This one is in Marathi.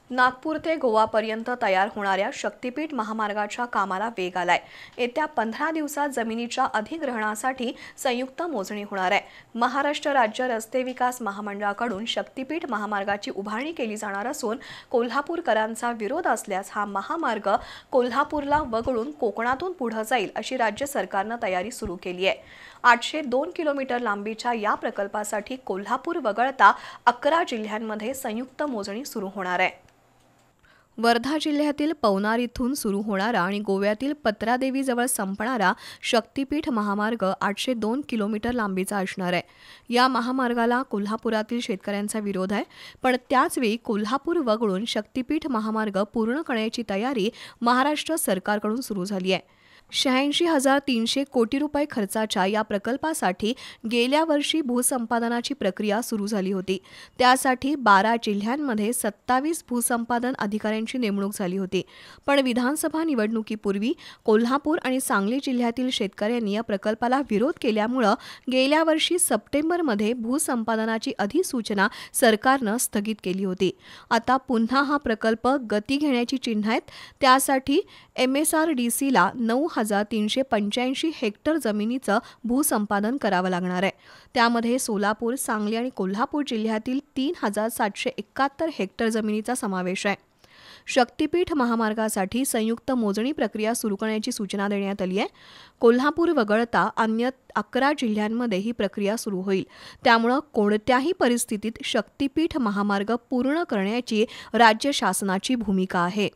नागपूर ते गोवापर्यंत तयार होणाऱ्या शक्तीपीठ महामार्गाच्या कामाला वेग आलाय। येत्या 15 दिवसात जमिनीच्या अधिग्रहणासाठी संयुक्त मोजणी होणार आहे। महाराष्ट्र राज्य रस्ते विकास महामंडळाकडून शक्तीपीठ महामार्गाची उभारणी केली जाणार असून कोल्हापूरकरांचा विरोध असल्यास हा महामार्ग कोल्हापूरला वगळून कोकणातून पुढे जाईल अशी राज्य सरकारने तयारी सुरू केली आहे। 802 किलोमीटर लांबीच्या या प्रकल्पासाठी कोल्हापूर वगळता 11 जिल्ह्यांमध्ये संयुक्त मोजणी सुरू होणार आहे। वर्धा जिल्ह्यातील पवनार इथून सुरू होणारा आणि गोव्यातील पत्रादेवीजवळ संपणारा शक्तीपीठ महामार्ग 802 किलोमीटर लांबीचा असणार आहे। या महामार्गाला कोल्हापुरातील शेतकऱ्यांचा विरोध आहे, पण त्याचवेळी कोल्हापूर वगळून शक्तीपीठ महामार्ग पूर्ण करण्याची तयारी महाराष्ट्र सरकारकडून सुरू झाली आहे। 86,300 कोटी रुपये खर्चाच्या या प्रकल्पासाठी गेल्या वर्षी भूसंपादनाची प्रक्रिया सुरू झाली होती। त्यासाठी 12 जिल्ह्यांमध्ये 27 भूसंपादन अधिकाऱ्यांची नेमणूक झाली होती। पण विधानसभा निवडणुकीपूर्वी कोल्हापूर आणि सांगली जिल्ह्यातील शेतकऱ्यांनी या प्रकल्पाला विरोध केल्यामुळे गेल्या वर्षी सप्टेंबरमध्ये भूसंपादनाची अधिसूचना सरकारने स्थगित केली होती। आता पुन्हा हा प्रकल्प गती घेण्याची चिन्ह आहेत। त्यासाठी MSRDCला 9,385 हेक्टर जमिनीचं भूसंपादन करावं लागणार आहे। त्यामध्ये सोलापूर, सांगली आणि कोल्हापूर जिल्ह्यातील 3,771 हेक्टर जमिनीचा समावेश आहे। शक्तीपीठ महामार्गासाठी संयुक्त मोजणी प्रक्रिया सुरू करण्याची सूचना देण्यात आली आहे। कोल्हापूर वगळता अन्य 11 जिल्ह्यांमध्ये ही प्रक्रिया सुरू होईल। त्यामुळे कोणत्याही परिस्थितीत शक्तीपीठ महामार्ग पूर्ण करण्याची राज्य शासनाची भूमिका आहे।